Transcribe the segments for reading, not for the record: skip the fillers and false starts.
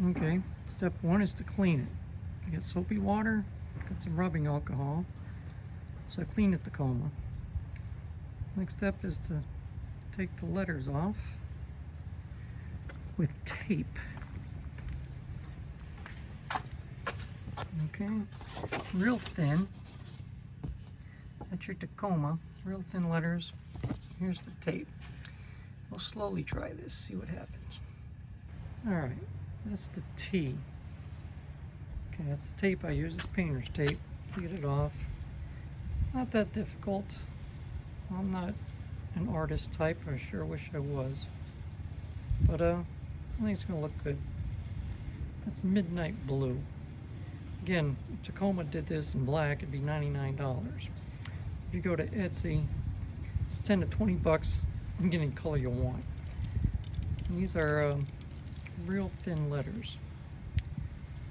Okay, step one is to clean it. I get soapy water, got some rubbing alcohol, so I clean the Tacoma. Next step is to take the letters off with tape. Okay, real thin. That's your Tacoma, real thin letters. Here's the tape. We'll slowly try this, see what happens. All right, that's the T. Okay, that's the tape I use, it's painter's tape. Get it off. Not that difficult. I'm not an artist type, I sure wish I was. But I think it's gonna look good. That's midnight blue. Again, if Tacoma did this in black, it'd be $99. If you go to Etsy, it's 10 to 20 bucks. You can get any color you want. And these are real thin letters.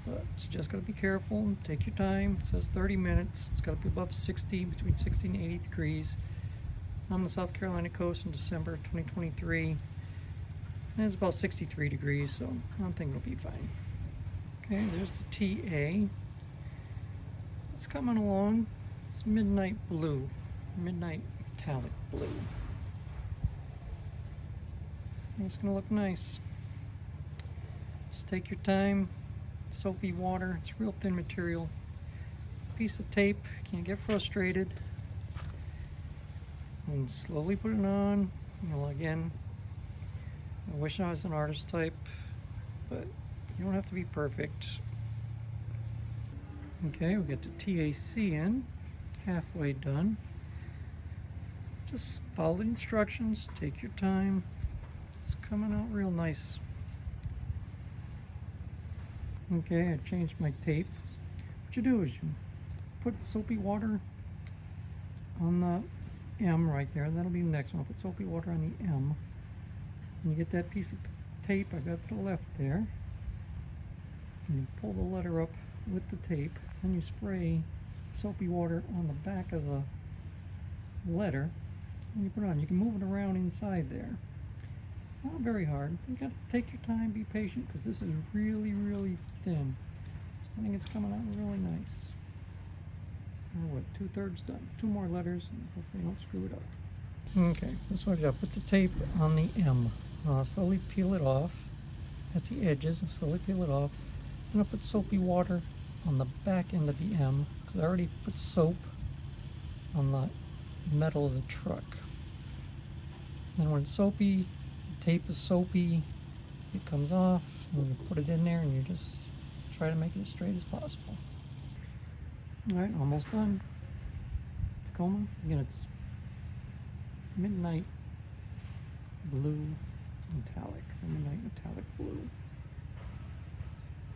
But you just gotta be careful and take your time. It says 30 minutes. It's gotta be above 60, between 60 and 80 degrees. I'm on the South Carolina coast in December 2023. And it's about 63 degrees, so I think it'll be fine. Okay, there's the TA. It's coming along. It's midnight blue, midnight metallic blue. And it's gonna look nice. Just take your time. Soapy water, it's real thin material. Piece of tape, can't get frustrated. And slowly put it on. Well, again, I wish I was an artist type, but you don't have to be perfect. Okay, we get the TAC in, halfway done. Just follow the instructions, take your time. It's coming out real nice. Okay, I changed my tape. What you do is you put soapy water on the M right there. That'll be the next one. I'll put soapy water on the M. And you get that piece of tape I got to the left there. And you pull the letter up with the tape. Then you spray soapy water on the back of the letter. And you put it on. You can move it around inside there. Not very hard. You got to take your time, be patient, because this is really, really thin. I think it's coming out really nice. What, 2/3 done. 2 more letters, and hopefully I don't screw it up. Okay, this one I got to put the tape on the M. Slowly peel it off at the edges, and slowly peel it off. I'm gonna put soapy water on the back end of the M, because I already put soap on the metal of the truck. And when it's soapy, tape is soapy, it comes off, and you put it in there and you just try to make it as straight as possible. Alright, almost done. Tacoma, again it's midnight blue metallic, midnight metallic blue.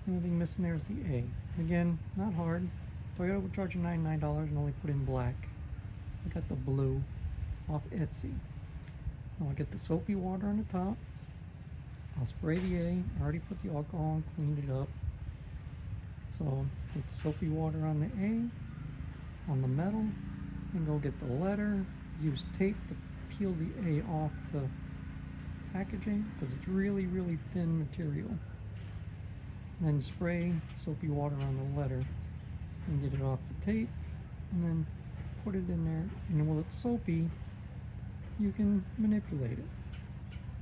The only thing missing there is the A. Again, not hard. Toyota would charge you $99 and only put in black. I got the blue off Etsy. I'll get the soapy water on the top. I'll spray the A. I already put the alcohol and cleaned it up. So get the soapy water on the A, on the metal, and go get the letter. Use tape to peel the A off the packaging because it's really, really thin material. Then spray soapy water on the letter and get it off the tape, and then put it in there. And while it's soapy, you can manipulate it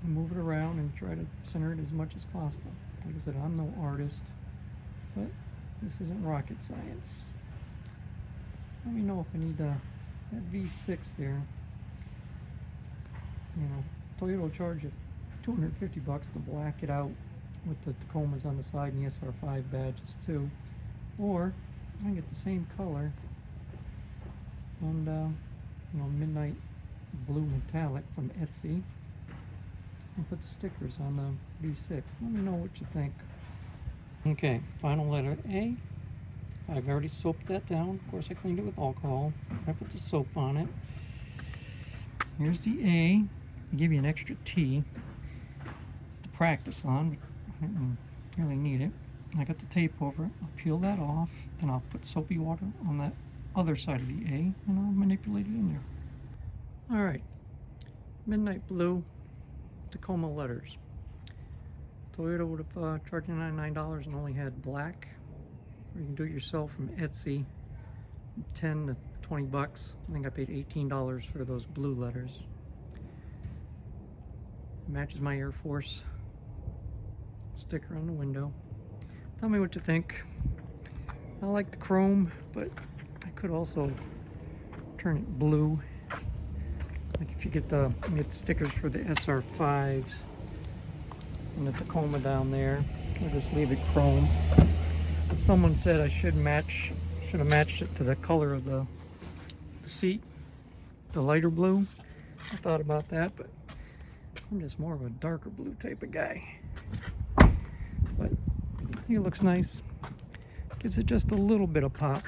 and move it around and try to center it as much as possible. Like I said, I'm no artist, but this isn't rocket science. Let me know if I need that V6 there. You know, Toyota will charge you $250 to black it out with the Tacomas on the side and the SR5 badges too. Or I can get the same color and you know, midnight blue metallic from Etsy and put the stickers on the V6. Let me know what you think. Okay, final letter A. I've already soaped that down. Of course I cleaned it with alcohol. I put the soap on it. Here's the A. They give you an extra T to practice on, but I didn't really need it. I got the tape over it. I'll peel that off, then I'll put soapy water on that other side of the A and I'll manipulate it in there. Alright, midnight blue Tacoma letters. Toyota would have charged you $99 and only had black. Or you can do it yourself from Etsy, 10 to 20 bucks. I think I paid $18 for those blue letters. It matches my Air Force sticker on the window. Tell me what you think. I like the chrome, but I could also turn it blue. Like if you get stickers for the SR5s and the Tacoma down there, I'll just leave it chrome. Someone said I should have matched it to the color of the seat, the lighter blue. I thought about that, but I'm just more of a darker blue type of guy. But I think it looks nice. Gives it just a little bit of pop.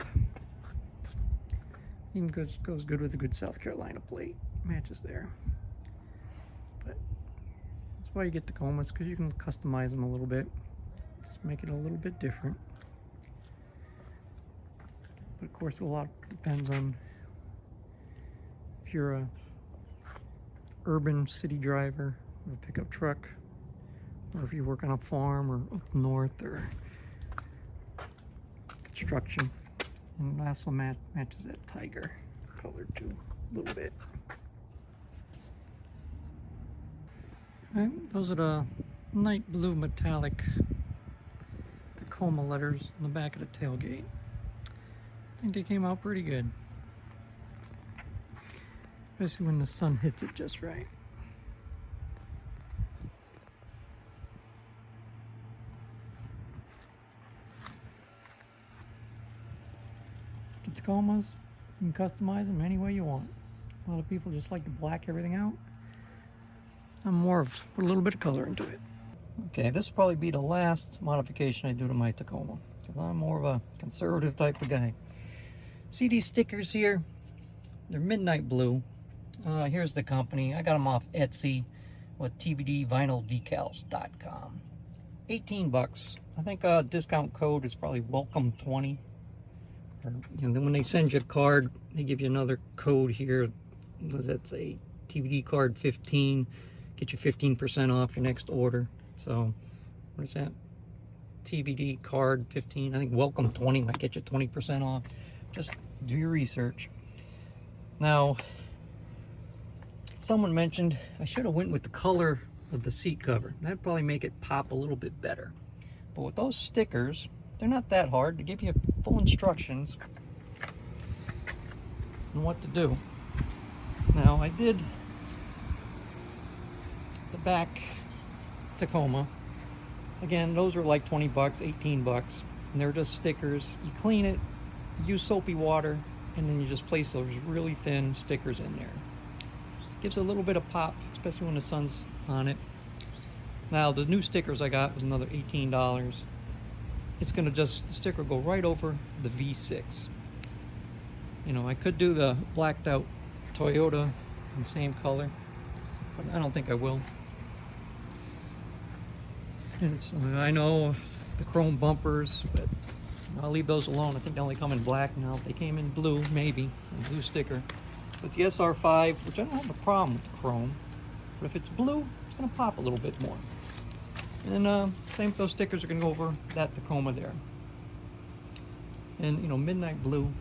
Even goes good with a good South Carolina plate. Matches there. But that's why you get Tacomas, because you can customize them a little bit. Just make it a little bit different. But of course, a lot depends on if you're a urban city driver with a pickup truck, or if you work on a farm or up north or construction. And it also matches that tiger color too, a little bit. Alright, those are the light blue metallic Tacoma letters on the back of the tailgate. I think they came out pretty good. Especially when the sun hits it just right. The Tacomas, you can customize them any way you want. A lot of people just like to black everything out. I'm more of a little bit of color into it. Okay, this will probably be the last modification I do to my Tacoma, because I'm more of a conservative type of guy. See these stickers here? They're midnight blue. Here's the company. I got them off Etsy with TVD Vinyl Decals.com. 18 bucks. I think discount code is probably welcome 20. And then when they send you a card, they give you another code here. That's a TVD card 15. Get you 15% off your next order. So what is that? TVD card 15. I think welcome 20 might get you 20% off. Just do your research. Now, someone mentioned I should have went with the color of the seat cover. That'd probably make it pop a little bit better. But with those stickers, they're not that hard. To give you full instructions on what to do. Now, I did the back Tacoma. Again, those are like 20 bucks, 18 bucks. And they're just stickers. You clean it, use soapy water, and then you just place those really thin stickers in there. Gives a little bit of pop, especially when the sun's on it. Now the new stickers I got was another $18. It's gonna the sticker go right over the V6. You know, I could do the blacked out Toyota in the same color, but I don't think I will. And I know the chrome bumpers, but I'll leave those alone. I think they only come in black now. If they came in blue, maybe a blue sticker. With the SR5, which I don't have a problem with the chrome, but if it's blue, it's gonna pop a little bit more. And same with those stickers are gonna go over that Tacoma there. And you know, midnight blue.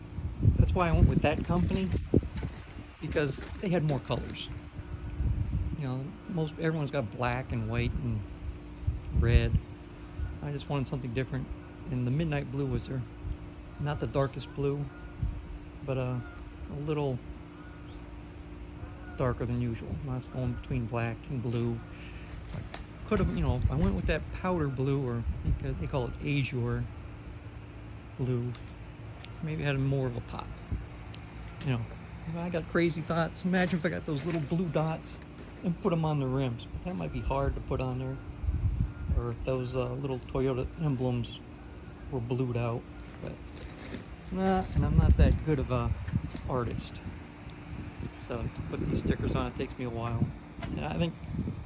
That's why I went with that company, because they had more colors. You know, everyone's got black and white and red. I just wanted something different. And the midnight blue was there, not the darkest blue, but a little darker than usual. That's going between black and blue. I could have, you know, I went with that powder blue, or they call it azure blue. Maybe it had more of a pop. You know, I got crazy thoughts. Imagine if I got those little blue dots and put them on the rims. That might be hard to put on there. Or if those little Toyota emblems were blued out, but nah, and I'm not that good of a artist to put these stickers on. It takes me a while. And I think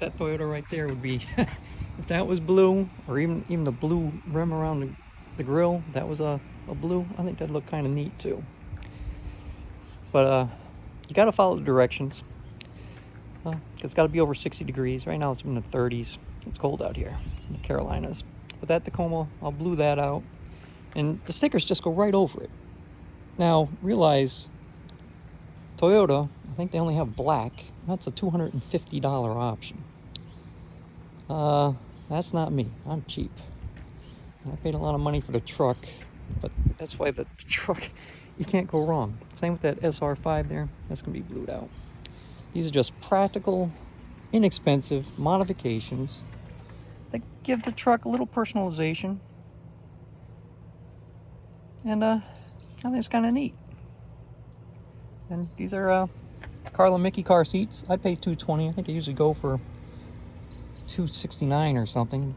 that Toyota right there would be if that was blue, or even the blue rim around the grill, that was a blue, I think that'd look kind of neat too. But you got to follow the directions, 'cause it's got to be over 60 degrees. Right now it's in the 30s. It's cold out here in the Carolinas. But that Tacoma, I'll blue that out. And the stickers just go right over it. Now, realize Toyota, I think they only have black. That's a $250 option. That's not me. I'm cheap. I paid a lot of money for the truck, but that's why the truck, you can't go wrong. Same with that SR5 there. That's going to be blued out. These are just practical, inexpensive modifications that give the truck a little personalization. And I think it's kind of neat. And these are Carla Mickey car seats. I pay $220. I think I usually go for $269 or something.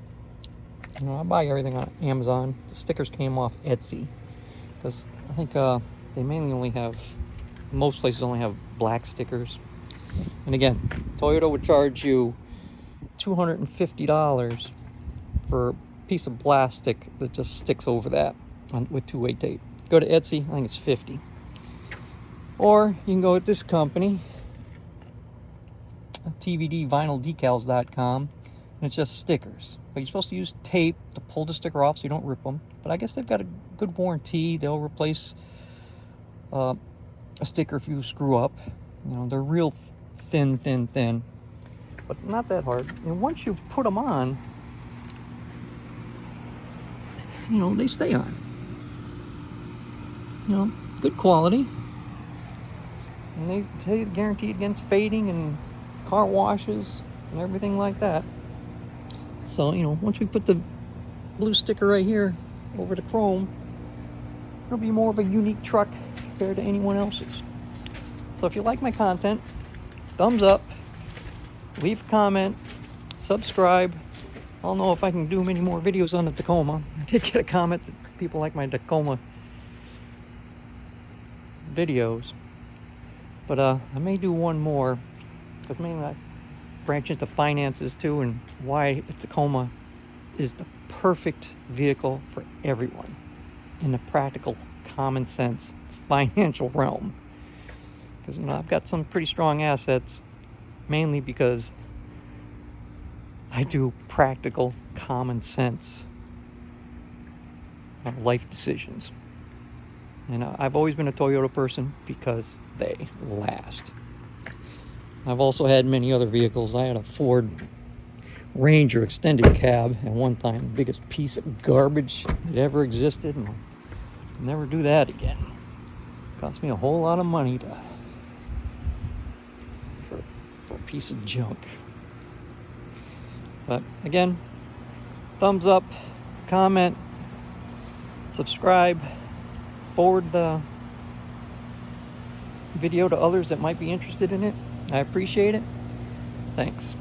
You know, I buy everything on Amazon. The stickers came off Etsy because I think they mainly only have, most places only have black stickers. And again, Toyota would charge you $250 for a piece of plastic that just sticks over that with two-way tape. Go to Etsy, I think it's $50. Or you can go with this company, TVD Vinyl Decals.com. And it's just stickers, but you're supposed to use tape to pull the sticker off so you don't rip them. But I guess they've got a good warranty. They'll replace a sticker if you screw up. You know, they're real thin, but not that hard. And once you put them on, you know, they stay on. You know, good quality. And they tell you guaranteed against fading and car washes and everything like that. So, you know, once we put the blue sticker right here over the chrome, it'll be more of a unique truck compared to anyone else's. So if you like my content, thumbs up, leave a comment, subscribe. I don't know if I can do many more videos on the Tacoma. I did get a comment that people like my Tacoma videos. But I may do one more, because mainly I branch into finances too, and why the Tacoma is the perfect vehicle for everyone in the practical, common sense, financial realm. Because, you know, I've got some pretty strong assets, mainly because I do practical, common sense life decisions. And I've always been a Toyota person because they last. I've also had many other vehicles. I had a Ford Ranger extended cab at one time, the biggest piece of garbage that ever existed, and I'll never do that again. It cost me a whole lot of money for a piece of junk. But again, thumbs up, comment, subscribe, forward the video to others that might be interested in it. I appreciate it. Thanks.